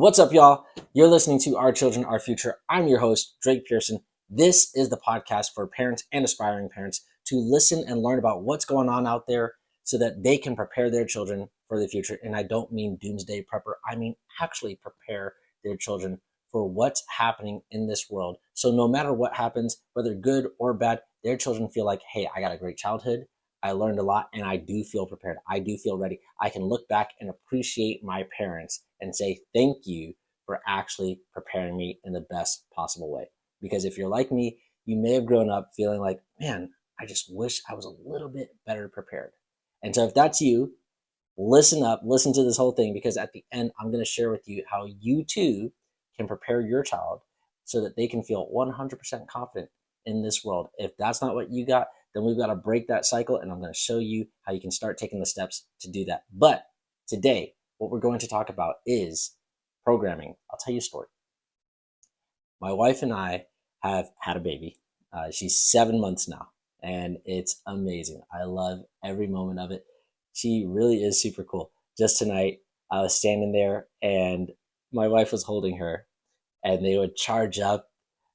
What's up, y'all? You're listening to Our Children, Our Future. I'm your host, Drake Pearson. This is the podcast for parents and aspiring parents to listen and learn about what's going on out there so that they can prepare their children for the future. And I don't mean doomsday prepper. I mean actually prepare their children for what's happening in this world. So no matter what happens, whether good or bad, their children feel like, hey, I got a great childhood. I learned a lot and I do feel prepared. I do feel ready. I can look back and appreciate my parents and say thank you for actually preparing me in the best possible way. Because if you're like me, you may have grown up feeling like, man, I just wish I was a little bit better prepared. And so if that's you, listen up, listen to this whole thing, because at the end, I'm going to share with you how you too can prepare your child so that they can feel 100% confident in this world. If that's not what you got, then we've got to break that cycle, and I'm going to show you how you can start taking the steps to do that. But today, what we're going to talk about is programming. I'll tell you a story. My wife and I have had a baby. She's 7 months now, and it's amazing. I love every moment of it. She really is super cool. Just tonight, I was standing there, and my wife was holding her, and they would charge up,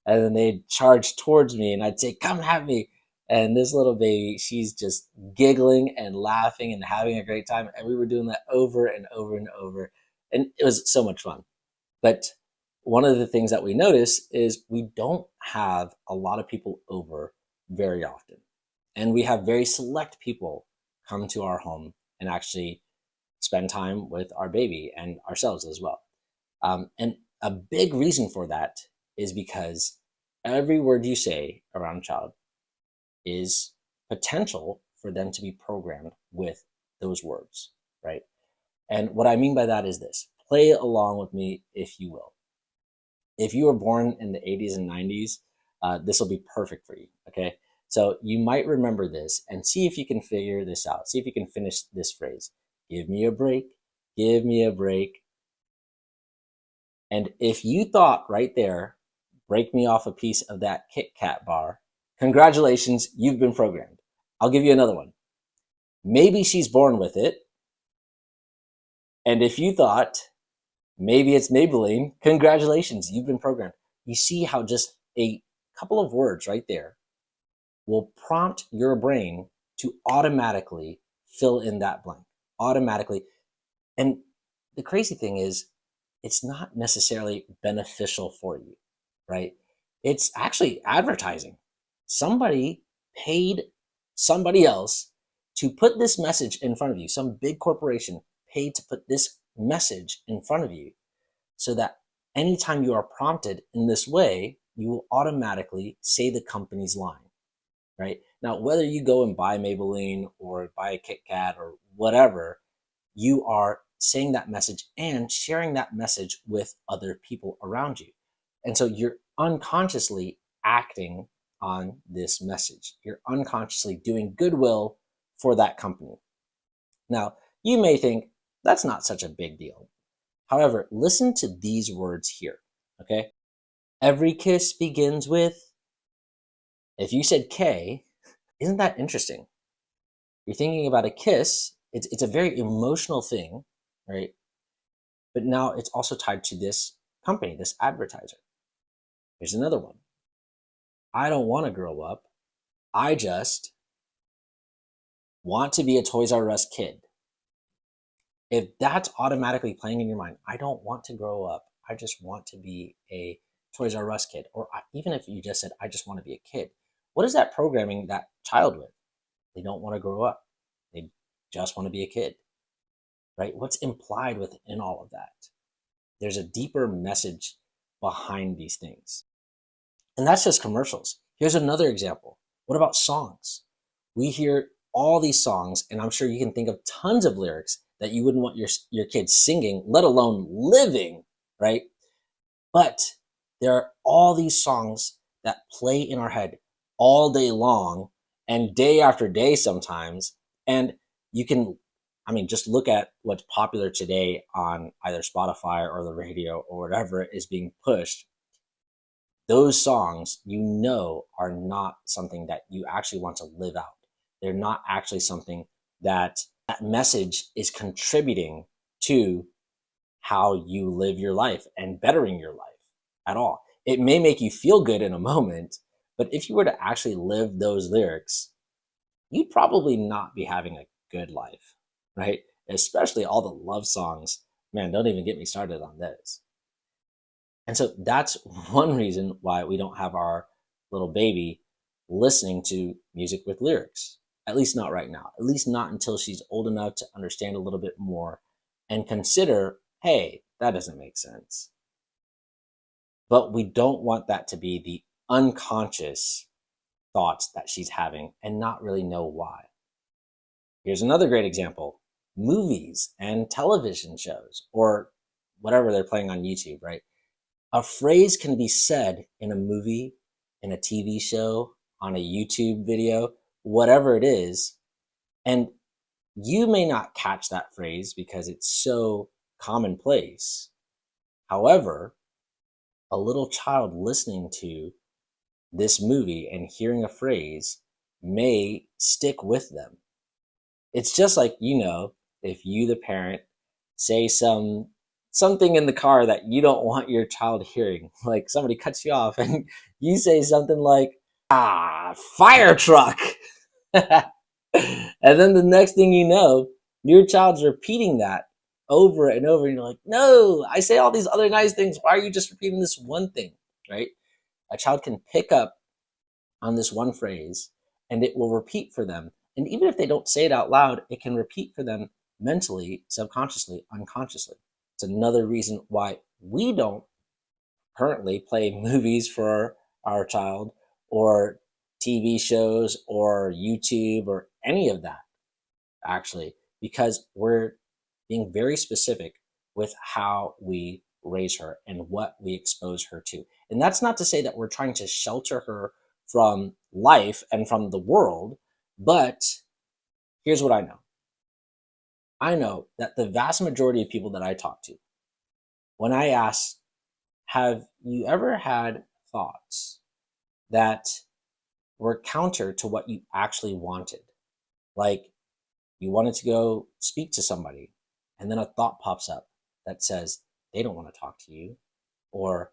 and then they'd charge towards me, and I'd say, come have me. And this little baby, she's just giggling and laughing and having a great time. And we were doing that over and over and over. And it was so much fun. But one of the things that we notice is we don't have a lot of people over very often. And we have very select people come to our home and actually spend time with our baby and ourselves as well. And a big reason for that is because every word you say around a child is potential for them to be programmed with those words, right? And what I mean by that is this: play along with me, if you will. If you were born in the 80s and 90s, this will be perfect for you, okay? So you might remember this and see if you can figure this out. See if you can finish this phrase. Give me a break, give me a break. And if you thought right there, break me off a piece of that Kit Kat bar, congratulations, you've been programmed. I'll give you another one. Maybe she's born with it. And if you thought maybe it's Maybelline, congratulations, you've been programmed. You see how just a couple of words right there will prompt your brain to automatically fill in that blank, automatically. And the crazy thing is, it's not necessarily beneficial for you, right? It's actually advertising. Somebody paid somebody else to put this message in front of you. Some big corporation paid to put this message in front of you so that anytime you are prompted in this way, you will automatically say the company's line, right? Now, whether you go and buy Maybelline or buy a Kit Kat or whatever, you are saying that message and sharing that message with other people around you. And so you're unconsciously acting on this message. You're unconsciously doing goodwill for that company. Now, you may think that's not such a big deal. However, listen to these words here, okay? Every kiss begins with, if you said K, isn't that interesting? You're thinking about a kiss. It's a very emotional thing, right? But now it's also tied to this company, this advertiser. Here's another one. I don't want to grow up. I just want to be a Toys R Us kid. If that's automatically playing in your mind, I don't want to grow up. I just want to be a Toys R Us kid. Or even if you just said, I just want to be a kid. What is that programming that child with? They don't want to grow up. They just want to be a kid, right? What's implied within all of that? There's a deeper message behind these things. And that's just commercials. Here's another example. What about songs? We hear all these songs, and I'm sure you can think of tons of lyrics that you wouldn't want your kids singing, let alone living, right? But there are all these songs that play in our head all day long and day after day sometimes. And you can, just look at what's popular today on either Spotify or the radio or whatever is being pushed. Those songs, are not something that you actually want to live out. They're not actually something that message is contributing to how you live your life and bettering your life at all. It may make you feel good in a moment, but if you were to actually live those lyrics, you'd probably not be having a good life, right? Especially all the love songs. Man, don't even get me started on those. And so that's one reason why we don't have our little baby listening to music with lyrics. At least not right now. At least not until she's old enough to understand a little bit more and consider, hey, that doesn't make sense. But we don't want that to be the unconscious thoughts that she's having and not really know why. Here's another great example: movies and television shows, or whatever they're playing on YouTube, right? A phrase can be said in a movie, in a TV show, on a YouTube video, whatever it is, and you may not catch that phrase because it's so commonplace. However, a little child listening to this movie and hearing a phrase may stick with them. It's just like, if you, the parent, say something in the car that you don't want your child hearing, like somebody cuts you off and you say something like, fire truck. And then the next thing you know, your child's repeating that over and over, and you're like, no, I say all these other nice things. Why are you just repeating this one thing, right? A child can pick up on this one phrase and it will repeat for them. And even if they don't say it out loud, it can repeat for them mentally, subconsciously, unconsciously. It's another reason why we don't currently play movies for our child, or TV shows, or YouTube, or any of that, actually, because we're being very specific with how we raise her and what we expose her to. And that's not to say that we're trying to shelter her from life and from the world, but here's what I know. I know that the vast majority of people that I talk to, when I ask, have you ever had thoughts that were counter to what you actually wanted? Like, you wanted to go speak to somebody, and then a thought pops up that says, they don't want to talk to you. Or,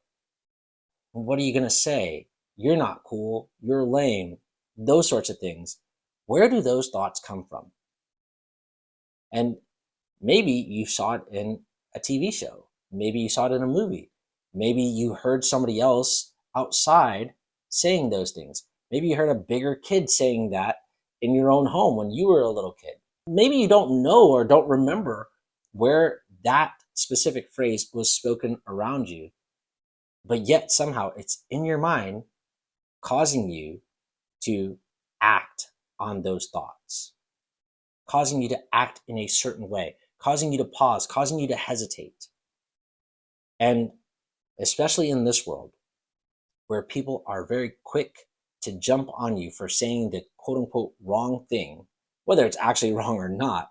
what are you going to say? You're not cool. You're lame. Those sorts of things. Where do those thoughts come from? And maybe you saw it in a TV show. Maybe you saw it in a movie. Maybe you heard somebody else outside saying those things. Maybe you heard a bigger kid saying that in your own home when you were a little kid. Maybe you don't know or don't remember where that specific phrase was spoken around you, but yet somehow it's in your mind, causing you to act on those thoughts, causing you to act in a certain way, causing you to pause, causing you to hesitate. And especially in this world, where people are very quick to jump on you for saying the quote unquote wrong thing, whether it's actually wrong or not,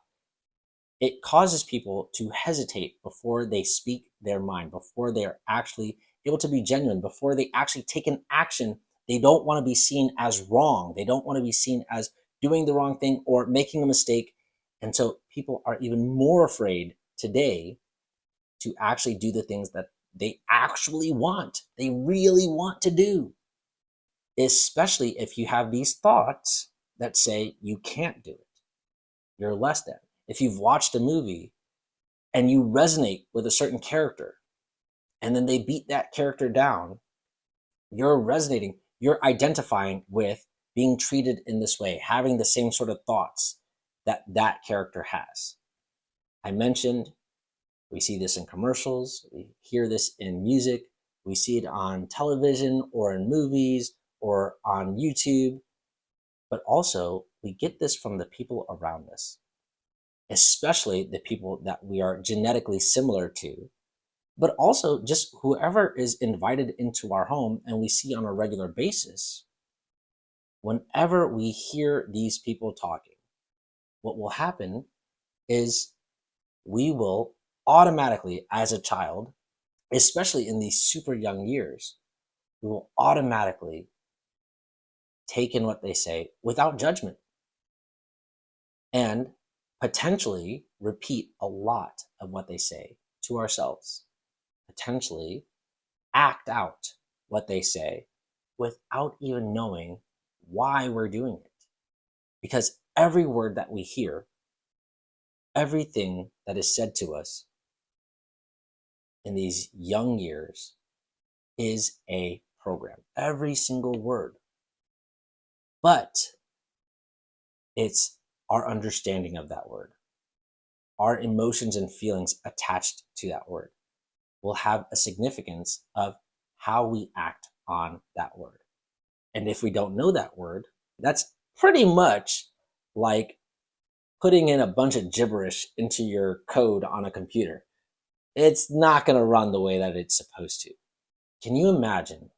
it causes people to hesitate before they speak their mind, before they're actually able to be genuine, before they actually take an action. They don't want to be seen as wrong. They don't want to be seen as doing the wrong thing or making a mistake. And so people are even more afraid today to actually do the things that they actually want, they really want to do, especially if you have these thoughts that say you can't do it, you're less than. If you've watched a movie and you resonate with a certain character and then they beat that character down, you're resonating, you're identifying with being treated in this way, having the same sort of thoughts that that character has. I mentioned we see this in commercials, we hear this in music, we see it on television or in movies or on YouTube, but also we get this from the people around us, especially the people that we are genetically similar to, but also just whoever is invited into our home and we see on a regular basis. Whenever we hear these people talking, what will happen is we will automatically, as a child, especially in these super young years, we will automatically take in what they say without judgment and potentially repeat a lot of what they say to ourselves, potentially act out what they say without even knowing why we're doing it. Because every word that we hear, everything that is said to us in these young years is a program. Every single word. But it's our understanding of that word, our emotions and feelings attached to that word will have a significance of how we act on that word. And if we don't know that word, that's pretty much like putting in a bunch of gibberish into your code on a computer. It's not going to run the way that it's supposed to. Can you imagine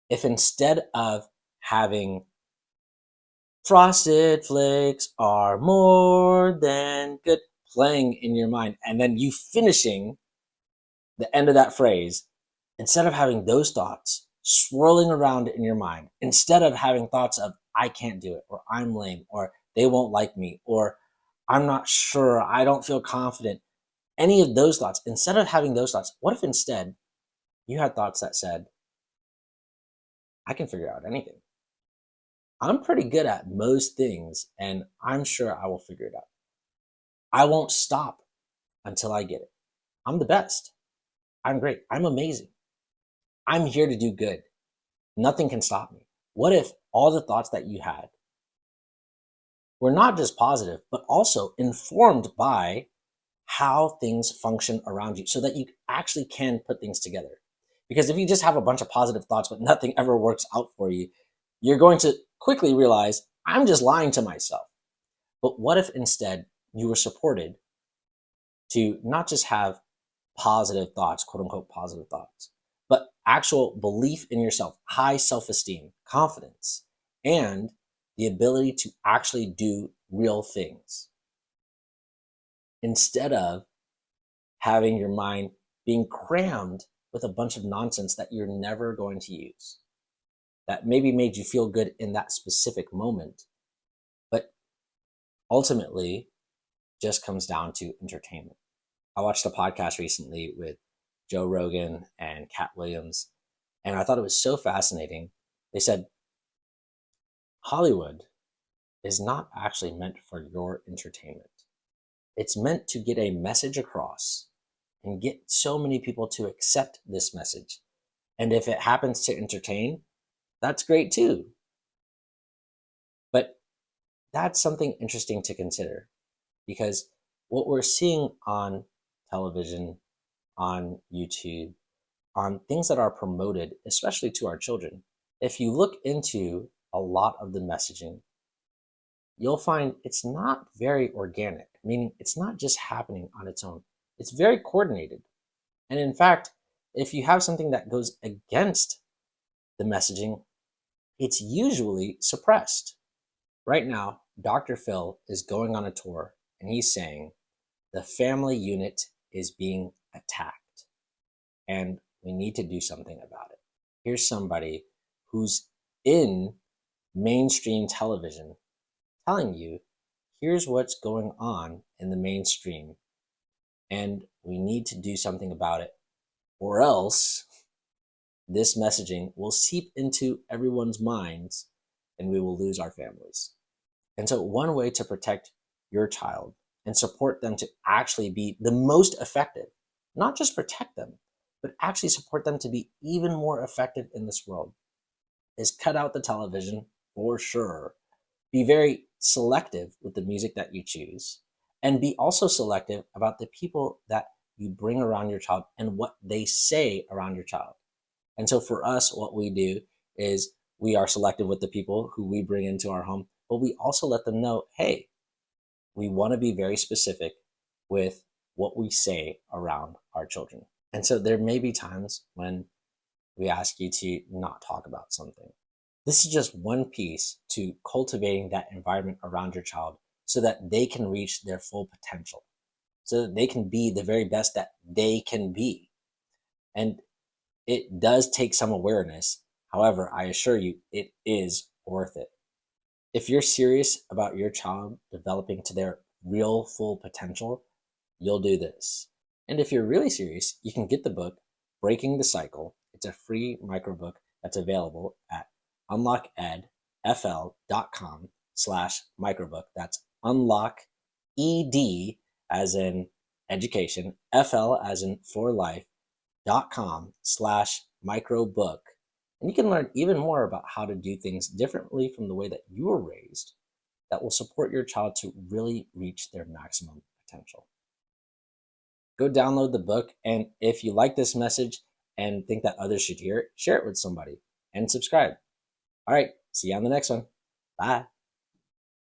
if instead of having frosted flakes are more than good playing in your mind, and then you finishing the end of that phrase, instead of having those thoughts swirling around in your mind, instead of having thoughts of, I can't do it, or I'm lame, or they won't like me, or I'm not sure, I don't feel confident, any of those thoughts, instead of having those thoughts, what if instead you had thoughts that said, I can figure out anything. I'm pretty good at most things, and I'm sure I will figure it out. I won't stop until I get it. I'm the best. I'm great. I'm amazing. I'm here to do good. Nothing can stop me. What if all the thoughts that you had were not just positive, but also informed by how things function around you so that you actually can put things together? Because if you just have a bunch of positive thoughts, but nothing ever works out for you, you're going to quickly realize, I'm just lying to myself. But what if instead you were supported to not just have positive thoughts, quote unquote positive thoughts, but actual belief in yourself, high self-esteem, confidence, and the ability to actually do real things instead of having your mind being crammed with a bunch of nonsense that you're never going to use, that maybe made you feel good in that specific moment, but ultimately just comes down to entertainment. I watched a podcast recently with Joe Rogan and Cat Williams, and I thought it was so fascinating. They said, Hollywood is not actually meant for your entertainment. It's meant to get a message across and get so many people to accept this message. And if it happens to entertain, that's great too. But that's something interesting to consider, because what we're seeing on television, on YouTube, on things that are promoted, especially to our children, if you look into a lot of the messaging, you'll find it's not very organic, meaning it's not just happening on its own. It's very coordinated. And in fact, if you have something that goes against the messaging, it's usually suppressed. Right now, Dr. Phil is going on a tour and he's saying the family unit is being attacked and we need to do something about it. Here's somebody who's in mainstream television telling you, here's what's going on in the mainstream, and we need to do something about it, or else this messaging will seep into everyone's minds and we will lose our families. And so one way to protect your child and support them to actually be the most effective, not just protect them, but actually support them to be even more effective in this world, is cut out the television for sure. Be very selective with the music that you choose, and be also selective about the people that you bring around your child and what they say around your child. And so for us, what we do is we are selective with the people who we bring into our home, but we also let them know, hey, we want to be very specific with what we say around our children. And so there may be times when we ask you to not talk about something. This is just one piece to cultivating that environment around your child so that they can reach their full potential, so that they can be the very best that they can be. And it does take some awareness. However, I assure you, it is worth it. If you're serious about your child developing to their real full potential, you'll do this. And if you're really serious, you can get the book, Breaking the Cycle. It's a free microbook that's available at unlocked.com/microbook. That's unlock ed as in education, FL as in for life.com/microbook. And you can learn even more about how to do things differently from the way that you were raised that will support your child to really reach their maximum potential. Go download the book, and if you like this message and think that others should hear it, share it with somebody and subscribe. All right, see you on the next one. Bye.